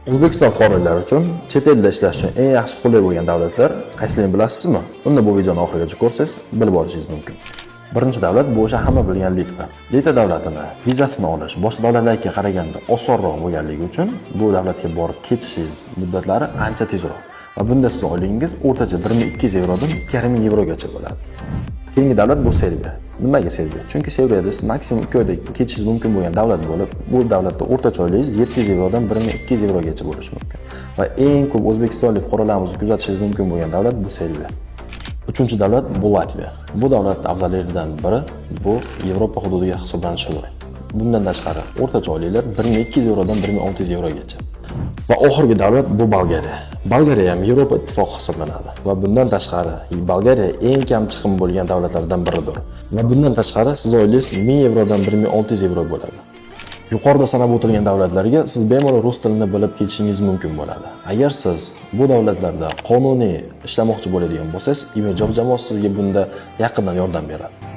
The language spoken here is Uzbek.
O'zbekiston fuqarolari uchun chet elda ishlash uchun eng yaxshi qulay bo'lgan davlatlar qaysiligini bilasizmi? Unda bu videoni oxirigacha ko'rsangiz bilib olishingiz mumkin. Birinchi davlat bu o'sha hamma bilgan Litva. Litva davlatini vizasini olish boshqa davlatlarga qaraganda osonroq bo'lganligi uchun bu davlatga borib ketishingiz muddatlari ancha tezroq. Va bunda siz oyligingiz o'rtacha 1200 yevrodan 2000 yevrogacha bo'ladi. Keyingi davlat bu Serbiya. Nimaga Serbiya? Chunki Serbiyada siz maksimum 2 oyda ketishingiz mumkin bo'lgan davlat bo'lib, bu davlatda o'rtacha oyligingiz 700 yevrodan 1200 yevrogacha bo'lishi mumkin. Va eng ko'p o'zbekistonlik fuqarolarimizni kuzatishingiz mumkin bo'lgan davlat bu Serbiya. Uchinchi davlat bu Latviya. Bu davlat afzallaridan biri bu Yevropa hududiga hisoblanishi kerak. Bundan tashqari o'rtacha oyliklar 1200 yevrodan 1600 yevrogacha. Va oxirgi davlat bu Bolgariya. Bolgariya ham Yevropa ittifoqi hisoblanadi va bundan tashqari Bolgariya eng kam chiqim bo'lgan davlatlardan biridir. Va bundan tashqari siz oylingiz 1000 yevrodan 1600 yevro bo'ladi. Yuqorida sanab o'tilgan davlatlarga siz bemalol rus tilini bilib ketishingiz mumkin bo'ladi. Agar siz bu davlatlarda qonuniy ishlamoqchi bo'ladigan bo'lsangiz, Imerjob jamoasi sizga bunda yaqindan yordam beradi.